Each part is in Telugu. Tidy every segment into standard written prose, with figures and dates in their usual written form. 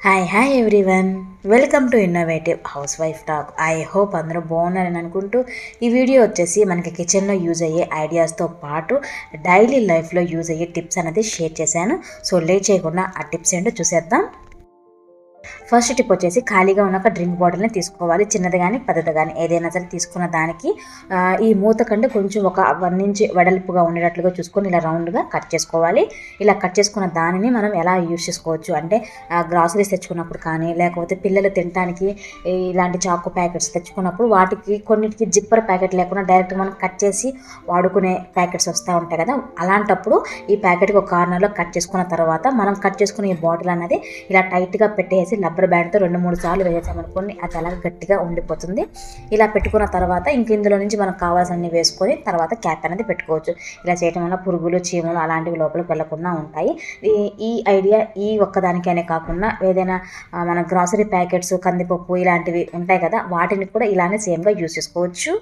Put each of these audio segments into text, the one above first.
Hi everyone. Welcome to innovative house wife talk. I hope అందరూ బాగున్నారని అనుకుంటూ ఈ వీడియో వచ్చేసి మనకి కిచెన్లో యూజ్ అయ్యే ఐడియాస్తో పాటు డైలీ లైఫ్లో యూజ్ అయ్యే టిప్స్ అనేది షేర్ చేశాను. సో లేట్ చేయకుండా ఆ టిప్స్ ఏంటో చూసేద్దాం. ఫస్ట్ టిప్ వచ్చేసి ఖాళీగా ఉన్న ఒక డ్రింక్ బాటిల్ని తీసుకోవాలి. చిన్నది కానీ పెద్దది కానీ ఏదైనా సరే తీసుకున్న దానికి ఈ మూత కంటే కొంచెం ఒక 1 ఇంచ్ వెడల్పుగా ఉండేటట్లుగా చూసుకొని ఇలా రౌండ్గా కట్ చేసుకోవాలి. ఇలా కట్ చేసుకున్న దానిని మనం ఎలా యూజ్ చేసుకోవచ్చు అంటే గ్రాసరీస్ తెచ్చుకున్నప్పుడు కానీ లేకపోతే పిల్లలు తినడానికి ఇలాంటి చాకు ప్యాకెట్స్ తెచ్చుకున్నప్పుడు వాటికి కొన్నిటికి జిప్పర్ ప్యాకెట్ లేకుండా డైరెక్ట్గా మనం కట్ చేసి వాడుకునే ప్యాకెట్స్ వస్తూ ఉంటాయి కదా. అలాంటప్పుడు ఈ ప్యాకెట్కి ఒక కార్నర్లో కట్ చేసుకున్న తర్వాత మనం కట్ చేసుకునే ఈ బాటిల్ అనేది ఇలా టైట్గా పెట్టేసి రబ్బర్ బ్యాండ్తో 2-3 సార్లు వేసామనుకోండి అది అలా గట్టిగా ఉండిపోతుంది. ఇలా పెట్టుకున్న తర్వాత ఇంక ఇందులో నుంచి మనకు కావాల్సినవి వేసుకొని తర్వాత క్యాప్ అనేది పెట్టుకోవచ్చు. ఇలా చేయడం వల్ల పురుగులు చీమలు అలాంటివి లోపలికి వెళ్లకుండా ఉంటాయి. ఈ ఐడియా ఈ ఒక్కదానికైనా కాకుండా ఏదైనా మన గ్రాసరీ ప్యాకెట్స్ కందిపప్పు ఇలాంటివి ఉంటాయి కదా వాటిని కూడా ఇలానే సేమ్గా యూజ్ చేసుకోవచ్చు.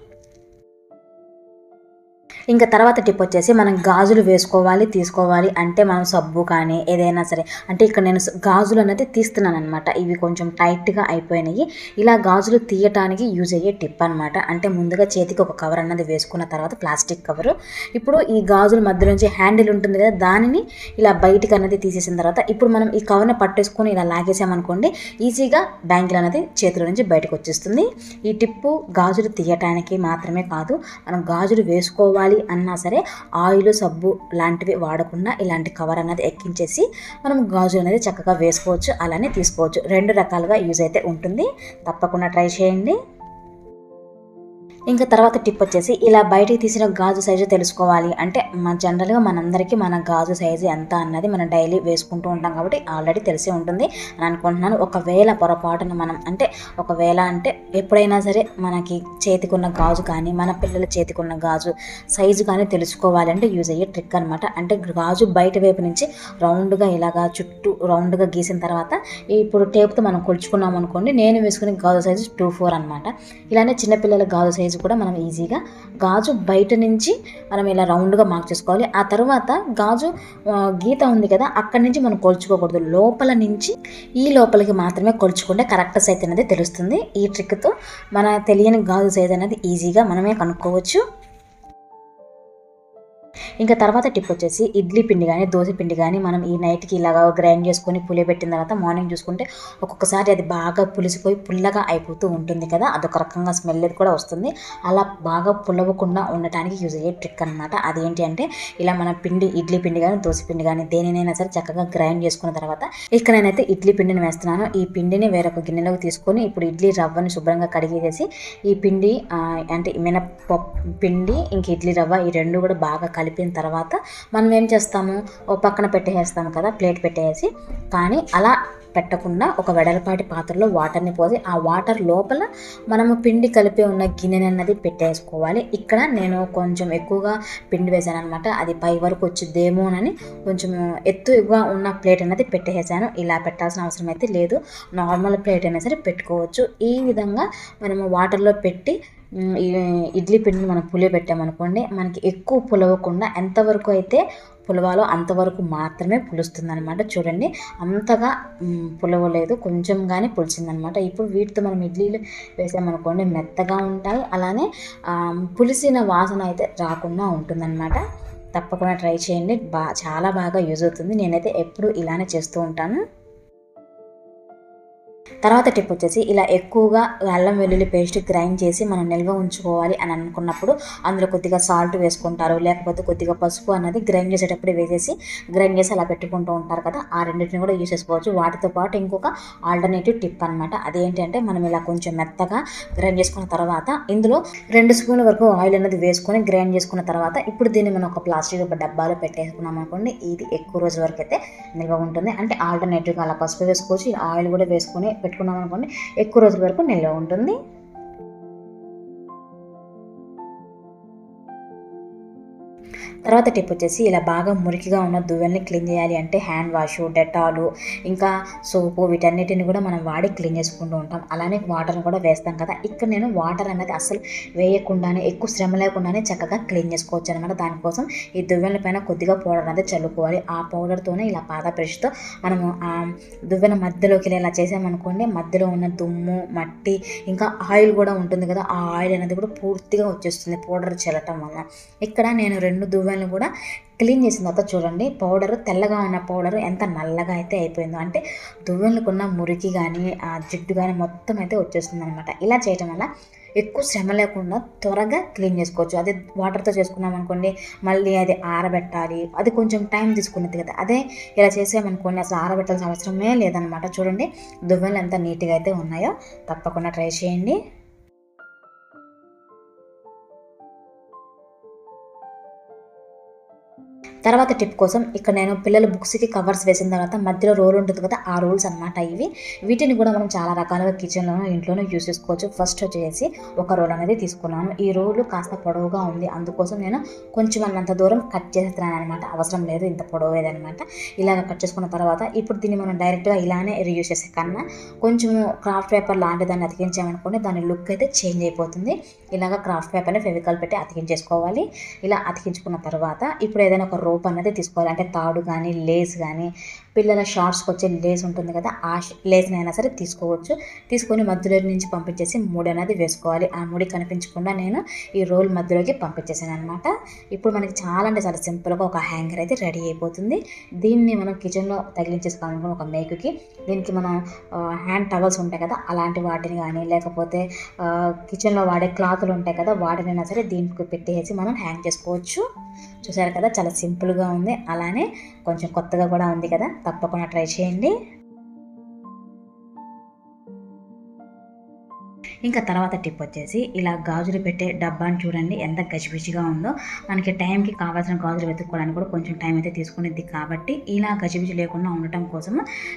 ఇంకా తర్వాత టిప్ వచ్చేసి మనం గాజులు వేసుకోవాలి తీసుకోవాలి అంటే మనం సబ్బు కానీ ఏదైనా సరే అంటే ఇక్కడ నేను గాజులు అనేది తీస్తున్నాను అనమాట. ఇవి కొంచెం టైట్గా అయిపోయినాయి. ఇలా గాజులు తీయటానికి యూజ్ అయ్యే టిప్ అనమాట. అంటే ముందుగా చేతికి ఒక కవర్ అన్నది వేసుకున్న తర్వాత ప్లాస్టిక్ కవరు ఇప్పుడు ఈ గాజుల మధ్య నుంచి హ్యాండిల్ ఉంటుంది కదా దానిని ఇలా బయటికి అనేది తీసేసిన తర్వాత ఇప్పుడు మనం ఈ కవర్ని పట్టేసుకొని ఇలా లాగేసామనుకోండి ఈజీగా బ్యాంగిల్ అనేది చేతిలో నుంచి బయటకు వచ్చేస్తుంది. ఈ టిప్పు గాజులు తీయటానికి మాత్రమే కాదు, మనం గాజులు వేసుకోవాలి అన్నా సరే ఆయిల్ సబ్బు లాంటివి వాడకుండా ఇలాంటి కవర్ అనేది ఎక్కించేసి మనం గాజు అనేది చక్కగా వేసుకోవచ్చు, అలానే తీసుకోవచ్చు. 2 రకాలుగా యూజ్ అయితే ఉంటుంది. తప్పకుండా ట్రై చేయండి. ఇంకా తర్వాత టిప్ వచ్చేసి ఇలా బయటికి తీసిన గాజు సైజు తెలుసుకోవాలి అంటే జనరల్గా మనందరికీ మన గాజు సైజు ఎంత అన్నది మనం డైలీ వేసుకుంటూ ఉంటాం కాబట్టి ఆల్రెడీ తెలిసే ఉంటుంది అని అనుకుంటున్నాను. ఒకవేళ పొరపాటున మనం ఒకవేళ ఎప్పుడైనా సరే మనకి చేతికున్న గాజు కానీ మన పిల్లల చేతికున్న గాజు సైజు కానీ తెలుసుకోవాలంటే యూజ్ అయ్యే ట్రిక్ అనమాట. అంటే గాజు బయట వైపు నుంచి రౌండ్గా ఇలాగా చుట్టూ రౌండ్గా గీసిన తర్వాత ఇప్పుడు టేప్తో మనం కొలుచుకున్నాం అనుకోండి. నేను వేసుకునే గాజు సైజు 2-4 అనమాట. ఇలానే చిన్నపిల్లల గాజు సైజు కూడా మనం ఈజీగా గాజు బయట నుంచి మనం ఇలా రౌండ్గా మార్క్ చేసుకోవాలి. ఆ తర్వాత గాజు గీత ఉంది కదా అక్కడి నుంచి మనం కొలుచుకోకూడదు, లోపల నుంచి ఈ లోపలికి మాత్రమే కొలుచుకుంటే కరెక్ట్ సైజ్ అనేది తెలుస్తుంది. ఈ ట్రిక్తో మన తెలియని గాజు సైజ్ అనేది ఈజీగా మనమే కనుక్కోవచ్చు. ఇంకా తర్వాత టిప్ వచ్చేసి ఇడ్లీ పిండి కానీ దోశ పిండి కానీ మనం ఈ నైట్కి ఇలాగా గ్రైండ్ చేసుకొని పులియబెట్టిన తర్వాత మార్నింగ్ చూసుకుంటే ఒక్కొక్కసారి అది బాగా పులిసిపోయి పుల్లగా అయిపోతూ ఉంటుంది కదా, అదొక రకంగా స్మెల్ కూడా వస్తుంది. అలా బాగా పులవకుండా ఉండటానికి యూజ్ అయ్యే ట్రిక్ అనమాట. అదేంటి అంటే ఇలా మన పిండి ఇడ్లీ పిండి కానీ దోశ పిండి కానీ దేనినైనా సరే చక్కగా గ్రైండ్ చేసుకున్న తర్వాత ఇక్కడ నేనైతే ఇడ్లీ పిండిని వేస్తున్నాను. ఈ పిండిని వేరొక గిన్నెలోకి తీసుకొని ఇప్పుడు ఇడ్లీ రవ్వని శుభ్రంగా కడిగేసేసి ఈ పిండి అంటే మినపప్పు పిండి ఇంక ఇడ్లీ రవ్వ ఈ రెండు కూడా బాగా కలిపిన తర్వాత మనం ఏం చేస్తాము ఓ పక్కన పెట్టేస్తాము కదా, ప్లేట్ పెట్టేసి. కానీ అలా పెట్టకుండా ఒక వెడల్పాటి పాత్రలో వాటర్ని పోసి ఆ వాటర్ లోపల మనము పిండి కలిపి ఉన్న గిన్నెని అన్నది పెట్టేసుకోవాలి. ఇక్కడ నేను కొంచెం ఎక్కువగా పిండి వేసాను అనమాట. అది పై వరకు వచ్చిద్దేమోనని కొంచెం ఎత్తుగా ఉన్న ప్లేట్ అనేది పెట్టేసాను. ఇలా పెట్టాల్సిన అవసరం అయితే లేదు, నార్మల్ ప్లేట్ అయినా సరే పెట్టుకోవచ్చు. ఈ విధంగా మనము వాటర్లో పెట్టి ఈ ఇడ్లీ పిండిని మనం పులియబెట్టామనుకోండి మనకి ఎక్కువ పులవకుండా ఎంతవరకు అయితే పులవాలో అంతవరకు మాత్రమే పులుస్తుంది అనమాట. చూడండి అంతగా పులవలేదు, కొంచెం కానీ పులిసిందనమాట. ఇప్పుడు వీటితో మనం ఇడ్లీలు వేసామనుకోండి మెత్తగా ఉంటాయి, అలానే పులిసిన వాసన అయితే రాకుండా ఉంటుందన్నమాట. తప్పకుండా ట్రై చేయండి, చాలా బాగా యూజ్ అవుతుంది. నేనైతే ఎప్పుడు ఇలానే చేస్తూ ఉంటాను. తర్వాత టిప్ వచ్చేసి ఇలా ఎక్కువగా అల్లం వెల్లుల్లి పేస్ట్ గ్రైండ్ చేసి మనం నిల్వ ఉంచుకోవాలి అని అనుకున్నప్పుడు అందులో కొద్దిగా సాల్ట్ వేసుకుంటారు, లేకపోతే కొద్దిగా పసుపు అన్నది గ్రైండ్ చేసేటప్పుడు వేసేసి గ్రైండ్ చేసి అలా పెట్టుకుంటూ ఉంటారు కదా. ఆ రెండింటిని కూడా యూజ్ చేసుకోవచ్చు. వాటితో పాటు ఇంకొక ఆల్టర్నేటివ్ టిప్ అనమాట. అదేంటంటే మనం ఇలా కొంచెం మెత్తగా గ్రైండ్ చేసుకున్న తర్వాత ఇందులో 2 స్పూన్ల వరకు ఆయిల్ అనేది వేసుకొని గ్రైండ్ చేసుకున్న తర్వాత ఇప్పుడు దీన్ని మనం ఒక ప్లాస్టిక్ డబ్బాలో పెట్టేసుకున్నాం అనుకోండి ఇది ఎక్కువ రోజుల వరకు అయితే నిల్వ ఉంటుంది. అంటే ఆల్టర్నేటివ్గా అలా పసుపు వేసుకోవచ్చు, ఆయిల్ కూడా వేసుకొని పెట్టుకున్నాం అనుకోండి ఎక్కువ రోజుల వరకు నిల్వ ఉంటుంది. తర్వాత టిప్ వచ్చేసి ఇలా బాగా మురికిగా ఉన్న దువ్వెల్ని క్లీన్ చేయాలి అంటే హ్యాండ్ వాష్, డెటాలు, ఇంకా సోపు వీటన్నిటిని కూడా మనం వాడి క్లీన్ చేసుకుంటూ ఉంటాం. అలానే వాటర్ని కూడా వేస్తాం కదా. ఇక్కడ నేను వాటర్ అనేది అస్సలు వేయకుండానే, ఎక్కువ శ్రమ లేకుండానే చక్కగా క్లీన్ చేసుకోవచ్చు అనమాట. దానికోసం ఈ దువ్వెల పైన కొద్దిగా పౌడర్ అనేది చల్లుకోవాలి. ఆ పౌడర్తోనే ఇలా పాత బ్రష్తో మనము ఆ దువ్వెన మధ్యలోకి ఇలా చేసామనుకోండి, మధ్యలో ఉన్న దుమ్ము, మట్టి, ఇంకా ఆయిల్ కూడా ఉంటుంది కదా, ఆ ఆయిల్ అనేది కూడా పూర్తిగా వచ్చేస్తుంది పౌడర్ చల్లటం వల్ల. ఇక్కడ నేను 2 దువ్వెలను కూడా క్లీన్ చేసిన తర్వాత చూడండి, పౌడర్ తెల్లగా ఉన్న పౌడర్ ఎంత నల్లగా అయితే అయిపోయిందో, అంటే దువ్వెనకున్న మురికి కానీ ఆ జిడ్డు కానీ మొత్తం అయితే వచ్చేస్తుంది అనమాట. ఇలా చేయటం వల్ల ఎక్కువ శ్రమ లేకుండా త్వరగా క్లీన్ చేసుకోవచ్చు. అదే వాటర్తో చేసుకున్నాం అనుకోండి, మళ్ళీ అది ఆరబెట్టాలి, అది కొంచెం టైం తీసుకునేది కదా. అదే ఇలా చేసామనుకోండి అసలు ఆరబెట్టాల్సిన అవసరమే లేదనమాట. చూడండి దువ్వెనలు ఎంత నీట్గా అయితే ఉన్నాయో, తప్పకుండా ట్రై చేయండి. తర్వాత టిప్ కోసం ఇక్కడ నేను పిల్లల బుక్స్కి కవర్స్ వేసిన తర్వాత మధ్యలో రోల్ ఉంటుంది కదా, ఆ రోల్స్ అనమాట ఇవి. వీటిని కూడా మనం చాలా రకాలుగా కిచెన్లోనూ ఇంట్లోనూ యూస్ చేసుకోవచ్చు. ఫస్ట్ వచ్చేసి ఒక రోల్ అనేది తీసుకున్నాను. ఈ రోల్ కాస్త పొడవుగా ఉంది, అందుకోసం నేను కొంచెం అన్నంత దూరం కట్ చేస్తున్నాను అనమాట. అవసరం లేదు ఇంత పొడవేదనమాట. ఇలాగ కట్ చేసుకున్న తర్వాత ఇప్పుడు దీన్ని మనం డైరెక్ట్గా ఇలానే రీయూస్ చేసే కన్నా కొంచెము క్రాఫ్ట్ పేపర్ లాంటి దాన్ని అతికించామనుకోండి, దాని లుక్ అయితే చేంజ్ అయిపోతుంది. ఇలాగ క్రాఫ్ట్ పేపర్ని ఫెవికాల్ పెట్టి అతికించేసుకోవాలి. ఇలా అతికించుకున్న తర్వాత ఇప్పుడు ఏదైనా ఒక రోప్ అనేది తీసుకోవాలి. అంటే తాడు కానీ, లేస్ కానీ, పిల్లల షార్ట్స్కి వచ్చే లేస్ ఉంటుంది కదా, ఆ లేస్ని అయినా సరే తీసుకోవచ్చు. తీసుకొని మధ్యలో నుంచి పంపించేసి ముడి అనేది వేసుకోవాలి. ఆ ముడి కనిపించకుండా నేను ఈ రోల్ మధ్యలోకి పంపించేసాను అనమాట. ఇప్పుడు మనకి చాలా అంటే చాలా సింపుల్గా ఒక హ్యాంగర్ అయితే రెడీ అయిపోతుంది. దీన్ని మనం కిచెన్లో తగిలించేసుకోవాలనుకున్న ఒక మేకుకి, దీనికి మనం హ్యాండ్ టవల్స్ ఉంటాయి కదా, అలాంటి వాటిని కానీ, లేకపోతే కిచెన్లో వాడే క్లాతులు ఉంటాయి కదా, వాటినైనా సరే దీనికి పెట్టేసి మనం హ్యాంగ్ చేసుకోవచ్చు. చూసారు కదా, చాలా సింపుల్గా ఉంది, అలానే కొంచెం కొత్తగా కూడా ఉంది కదా. తప్పకుండా ట్రై చేయండి. ఇంకా తర్వాత టిప్ వచ్చేసి ఇలా గాజులు పెట్టే డబ్బాని చూడండి ఎంత గజిబిజిగా ఉందో. మనకి టైంకి కావాల్సిన గాజులు వెతుక్కోవడానికి కూడా కొంచెం టైం అయితే తీసుకునేది, కాబట్టి ఇలా గజిబిజి లేకుండా ఉండటం కోసం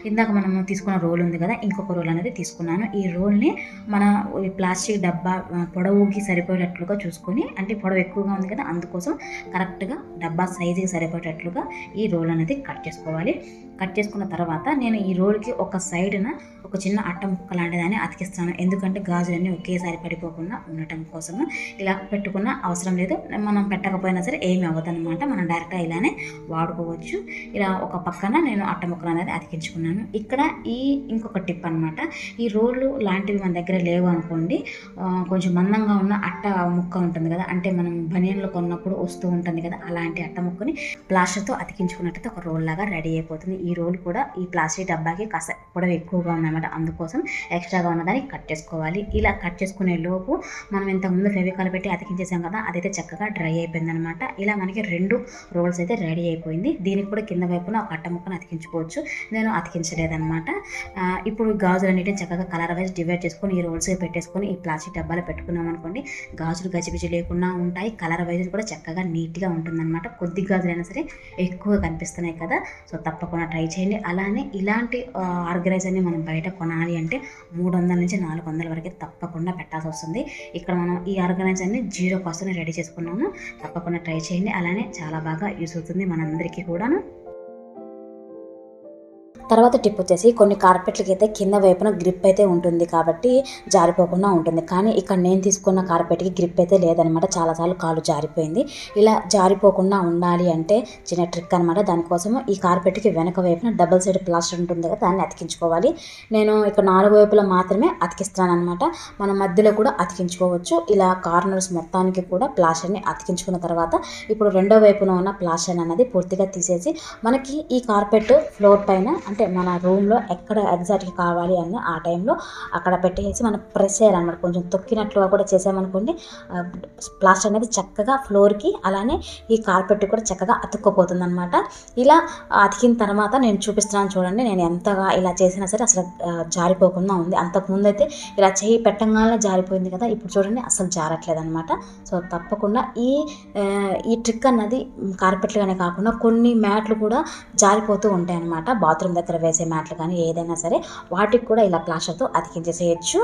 ఇందాక మనం తీసుకున్న రోల్ ఉంది కదా, ఇంకొక రోల్ అనేది తీసుకున్నాను. ఈ రోల్ని మన ఈ ప్లాస్టిక్ డబ్బా పొడవుకి సరిపోయేటట్లుగా చూసుకొని, అంటే పొడవు ఎక్కువగా ఉంది కదా, అందుకోసం కరెక్ట్గా డబ్బా సైజుకి సరిపోయేటట్లుగా ఈ రోల్ అనేది కట్ చేసుకోవాలి. కట్ చేసుకున్న తర్వాత నేను ఈ రోల్కి ఒక సైడ్న ఒక చిన్న అట్ట ముక్క లాంటిదాన్ని అతికిస్తాను. ఎందుకంటే గాజులన్నీ ఒకేసారి పడిపోకుండా ఉండటం కోసము. ఇలా పెట్టుకున్న అవసరం లేదు, మనం పెట్టకపోయినా సరే ఏమి అవ్వదన్నమాట. మనం డైరెక్ట్గా ఇలానే వాడుకోవచ్చు. ఇలా ఒక పక్కన నేను అట్ట ముక్కలు అనేది అతికించుకున్నాను. ఇక్కడ ఇంకొక టిప్ అనమాట. ఈ రోళ్ళు లాంటివి మన దగ్గర లేవు అనుకోండి, కొంచెం మందంగా ఉన్న అట్ట ముక్క ఉంటుంది కదా, అంటే మనం బనియన్లు కొన్నప్పుడు వస్తూ ఉంటుంది కదా, అలాంటి అట్ట ముక్కని ప్లాస్టర్తో అతికించుకున్నట్టయితే ఒక రోల్ లాగా రెడీ అయిపోతుంది. ఈ రోల్ కూడా ఈ ప్లాస్టిక్ డబ్బాకి కాస్త పొడవు ఎక్కువగా ఉందన్నమాట, అందుకోసం ఎక్స్ట్రాగా ఉన్నదాన్ని కట్ చేసుకోవాలి. ఇలా కట్ చేసుకునే లోపు మనం ఇంతకుముందు ఫెవికాల్ పెట్టి అతికించేసాం కదా, అదైతే చక్కగా డ్రై అయిపోయింది అనమాట. ఇలా మనకి 2 రోల్స్ అయితే రెడీ అయిపోయింది. దీనికి కూడా కింద వైపున ఒక అట్ట ముక్కను అతికించుకోవచ్చు. నేను అతికించలేదన్నమాట. ఇప్పుడు గాజులన్నిటిని చక్కగా కలర్ వైజ్ డివైడ్ చేసుకొని ఈ రోల్స్ పెట్టేసుకొని ఈ ప్లాస్టిక్ డబ్బాలో పెట్టుకున్నాం అనుకోండి, గాజులు గజిబిజి లేకుండా ఉంటాయి. కలర్ వైజ్ కూడా చక్కగా నీట్గా ఉంటుందన్నమాట. కొద్ది గాజులైనా సరే ఎక్కువగా కనిపిస్తున్నాయి కదా, సో తప్పకుండా ట్రై చేయండి. అలానే ఇలాంటి ఆర్గనైజర్ని మనం బయట కొనాలి అంటే 300 నుంచి 400 వరకు తప్పకుండా పెట్టాల్సి వస్తుంది. ఇక్కడ మనం ఈ ఆర్గనైజర్ని 0 కాస్ట్ని రెడీ చేసుకున్నాము. తప్పకుండా ట్రై చేయండి. అలానే చాలా బాగా యూస్ అవుతుంది మనందరికీ కూడాను. తర్వాత టిప్ వచ్చేసి కొన్ని కార్పెట్లకి అయితే కింద వైపున గ్రిప్ అయితే ఉంటుంది కాబట్టి జారిపోకుండా ఉంటుంది. కానీ ఇక్కడ నేను తీసుకున్న కార్పెట్కి గ్రిప్ అయితే లేదనమాట. చాలాసార్లు కాలు జారిపోయింది. ఇలా జారిపోకుండా ఉండాలి అంటే చిన్న ట్రిక్ అనమాట. దానికోసము ఈ కార్పెట్కి వెనక వైపున డబుల్ సైడ్ ప్లాస్టర్ ఉంటుంది కదా, దాన్ని అతికించుకోవాలి. నేను ఇక్కడ 4 వైపులా మాత్రమే అతికిస్తాను అనమాట. మనం మధ్యలో కూడా అతికించుకోవచ్చు. ఇలా కార్నర్స్ మొత్తానికి కూడా ప్లాస్టర్ని అతికించుకున్న తర్వాత ఇప్పుడు రెండో వైపున ఉన్న ప్లాస్టర్ అనేది పూర్తిగా తీసేసి మనకి ఈ కార్పెట్ ఫ్లోర్ పైన అంటే మన రూమ్లో ఎక్కడ ఎగ్జాక్ట్గా కావాలి అన్న ఆ టైంలో అక్కడ పెట్టేసి మనం ప్రెస్ చేయాలన్నమాట. కొంచెం తొక్కినట్లుగా కూడా చేసామనుకోండి, ప్లాస్టర్ అనేది చక్కగా ఫ్లోర్కి అలానే ఈ కార్పెట్ కూడా చక్కగా అతుక్కోపోతుంది అనమాట. ఇలా అతికిన తర్వాత నేను చూపిస్తున్నాను చూడండి. నేను ఎంతగా ఇలా చేసినా సరే అసలు జారిపోకుండా ఉంది. అంతకుముందు అయితే ఇలా చేయి పెట్టంగానే జారిపోయింది కదా, ఇప్పుడు చూడండి అసలు జారట్లేదు అనమాట. సో తప్పకుండా ఈ ట్రిక్ అన్నది కార్పెట్లుగానే కాకుండా కొన్ని మ్యాట్లు కూడా జారిపోతూ ఉంటాయి అనమాట. బాత్రూమ్ దగ్గర వేసే మ్యాట్లు కానీ ఏదైనా సరే వాటికి కూడా ఇలా ప్లాస్టర్తో అతికించేసేయచ్చు.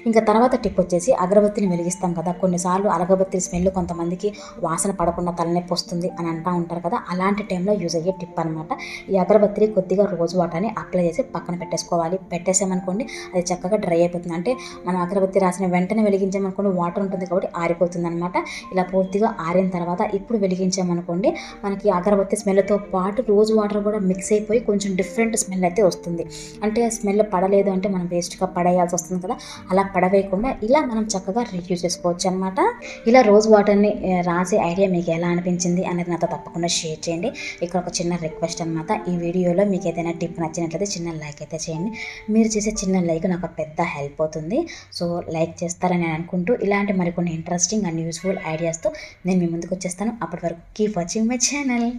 ఇంకా తర్వాత టిప్ వచ్చేసి అగరబత్తిని వెలిగిస్తాం కదా, కొన్నిసార్లు అగరబత్తి స్మెల్ కొంతమందికి వాసన పడకుండా తలనొప్పి వస్తుంది అని అంటూ ఉంటారు కదా, అలాంటి టైంలో యూజ్ అయ్యే టిప్ అనమాట. ఈ అగరబత్తిని కొద్దిగా రోజ్ వాటర్ని అప్లై చేసి పక్కన పెట్టేసుకోవాలి. పెట్టేసామనుకోండి అది చక్కగా డ్రై అయిపోతుంది. అంటే మనం అగరబత్తి రాసిన వెంటనే వెలిగించామనుకోండి వాటర్ ఉంటుంది కాబట్టి ఆరిపోతుంది అనమాట. ఇలా పూర్తిగా ఆరిన తర్వాత ఇప్పుడు వెలిగించామనుకోండి మనకి అగరబత్తి స్మెల్తో పాటు రోజ్ వాటర్ కూడా మిక్స్ అయిపోయి కొంచెం డిఫరెంట్ స్మెల్ అయితే వస్తుంది. అంటే స్మెల్ పడలేదు అంటే మనం వేస్ట్గా పడేయాల్సి వస్తుంది కదా, అలా పడవేయకుండా ఇలా మనం చక్కగా రీయూజ్ చేసుకోవచ్చు అనమాట. ఇలా రోజ్ వాటర్ని రాసే ఐడియా మీకు ఎలా అనిపించింది అనేది నాతో తప్పకుండా షేర్ చేయండి. ఇక్కడ ఒక చిన్న రిక్వెస్ట్ అనమాట, ఈ వీడియోలో మీకు ఏదైనా టిప్ నచ్చినట్లయితే చిన్న లైక్ అయితే చేయండి. మీరు చేసే చిన్న లైక్ నాకు పెద్ద హెల్ప్ అవుతుంది. సో లైక్ చేస్తారని నేను అనుకుంటూ ఇలాంటి మరికొన్ని ఇంట్రెస్టింగ్ అండ్ యూస్ఫుల్ ఐడియాస్తో నేను మీ ముందుకు వచ్చేస్తాను. అప్పటి వరకు కీప్ వాచింగ్ మై ఛానల్.